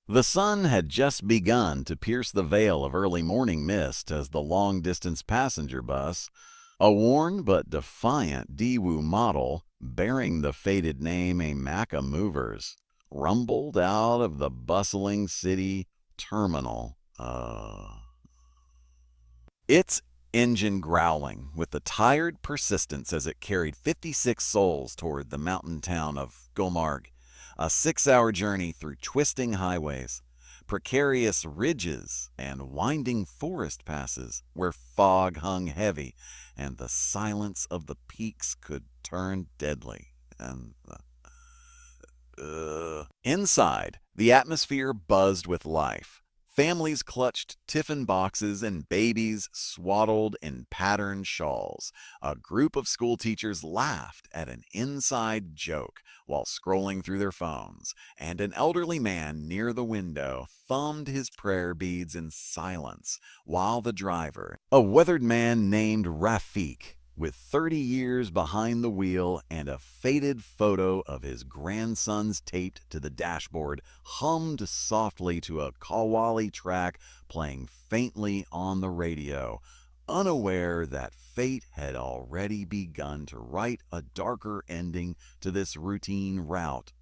The sun had just begun to pierce the veil of early morning mist as the long-distance passenger bus, a worn but defiant Daewoo model bearing the faded name Amaka Movers, rumbled out of the bustling city terminal. Its engine growling with the tired persistence as it carried 56 souls toward the mountain town of Gulmarg, a 6-hour journey through twisting highways, precarious ridges, and winding forest passes where fog hung heavy and the silence of the peaks could turn deadly. Inside, the atmosphere buzzed with life. Families clutched tiffin boxes and babies swaddled in patterned shawls. A group of school teachers laughed at an inside joke while scrolling through their phones, and an elderly man near the window thumbed his prayer beads in silence while the driver, a weathered man named Rafik, with 30 years behind the wheel and a faded photo of his grandsons taped to the dashboard, hummed softly to a Qawwali track playing faintly on the radio, unaware that fate had already begun to write a darker ending to this routine route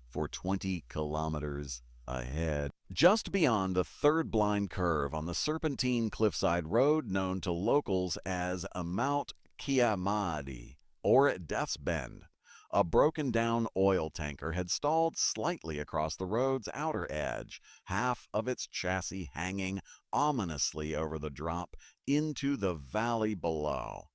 for 20 kilometers ahead. Just beyond the third blind curve on the serpentine cliffside road known to locals as Mount Kiamadi, or Death's Bend, a broken-down oil tanker had stalled slightly across the road's outer edge, half of its chassis hanging ominously over the drop into the valley below.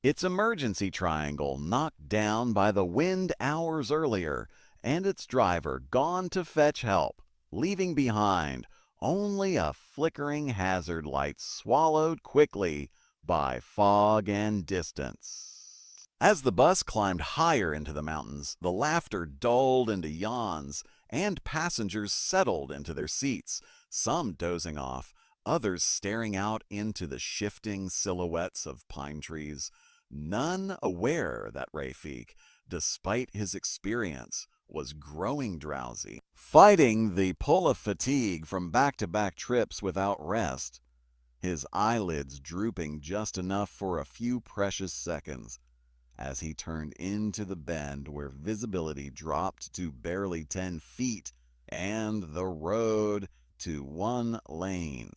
Its emergency triangle knocked down by the wind hours earlier, and its driver gone to fetch help, leaving behind only a flickering hazard light swallowed quickly by fog and distance. As the bus climbed higher into the mountains, the laughter dulled into yawns, and passengers settled into their seats, some dozing off, others staring out into the shifting silhouettes of pine trees, none aware that Rafik, despite his experience, was growing drowsy, fighting the pull of fatigue from back-to-back trips without rest, his eyelids drooping just enough for a few precious seconds as he turned into the bend where visibility dropped to barely 10 feet and the road to one lane.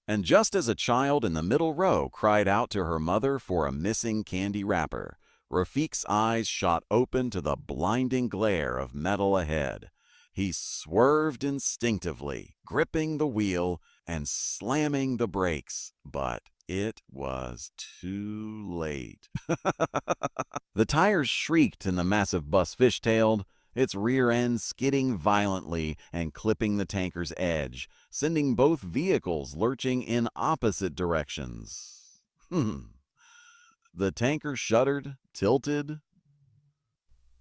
And just as a child in the middle row cried out to her mother for a missing candy wrapper, Rafik's eyes shot open to the blinding glare of metal ahead. He swerved instinctively, gripping the wheel and slamming the brakes, but it was too late. The tires shrieked and the massive bus fishtailed, its rear end skidding violently and clipping the tanker's edge, sending both vehicles lurching in opposite directions. The tanker shuddered, tilted,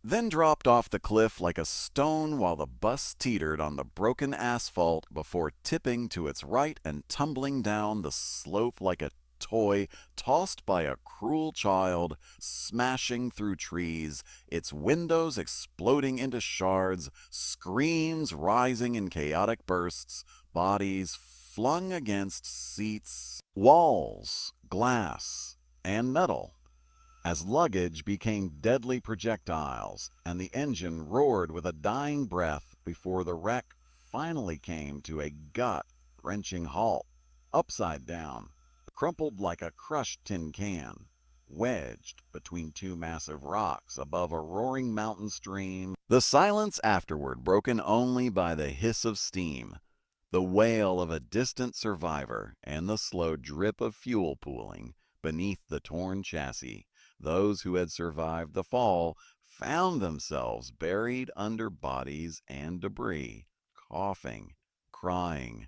then dropped off the cliff like a stone while the bus teetered on the broken asphalt before tipping to its right and tumbling down the slope like a toy tossed by a cruel child, smashing through trees, its windows exploding into shards, screams rising in chaotic bursts, bodies flung against seats, walls, glass, and metal, as luggage became deadly projectiles and the engine roared with a dying breath before the wreck finally came to a gut-wrenching halt, upside down, crumpled like a crushed tin can, wedged between two massive rocks above a roaring mountain stream, the silence afterward broken only by the hiss of steam, the wail of a distant survivor, and the slow drip of fuel pooling beneath the torn chassis. Those who had survived the fall found themselves buried under bodies and debris, coughing, crying,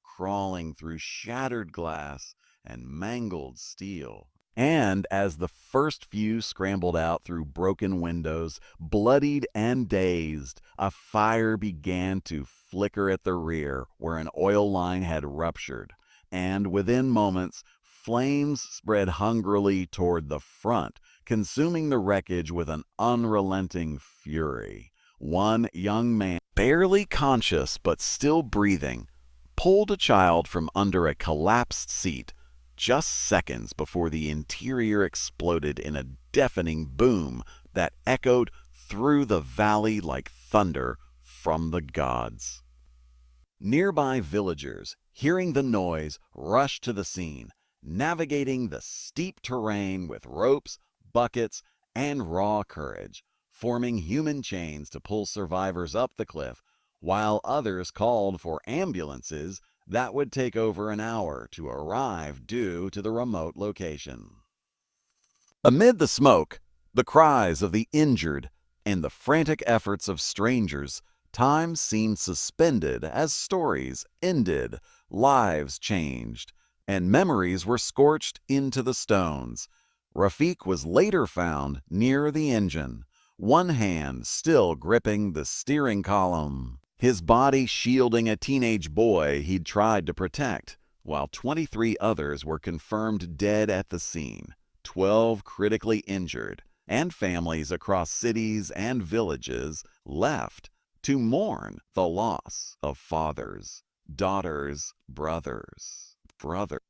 crawling through shattered glass and mangled steel. And as the first few scrambled out through broken windows, bloodied and dazed, a fire began to flicker at the rear where an oil line had ruptured, and within moments, flames spread hungrily toward the front, consuming the wreckage with an unrelenting fury. One young man, barely conscious but still breathing, pulled a child from under a collapsed seat just seconds before the interior exploded in a deafening boom that echoed through the valley like thunder from the gods. Nearby villagers, hearing the noise, rushed to the scene, navigating the steep terrain with ropes, buckets, and raw courage, forming human chains to pull survivors up the cliff, while others called for ambulances that would take over an hour to arrive due to the remote location. Amid the smoke, the cries of the injured, and the frantic efforts of strangers, time seemed suspended as stories ended, lives changed, and memories were scorched into the stones. Rafik was later found near the engine, one hand still gripping the steering column, his body shielding a teenage boy he'd tried to protect, while 23 others were confirmed dead at the scene, 12 critically injured, and families across cities and villages left to mourn the loss of fathers, daughters,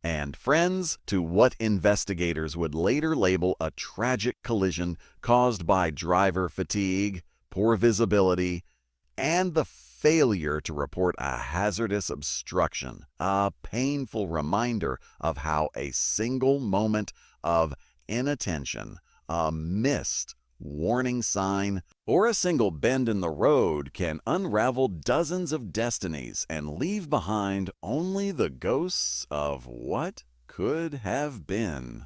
and friends to what investigators would later label a tragic collision caused by driver fatigue, poor visibility, and the failure to report a hazardous obstruction, a painful reminder of how a single moment of inattention, a missed warning sign, or a single bend in the road can unravel dozens of destinies and leave behind only the ghosts of what could have been.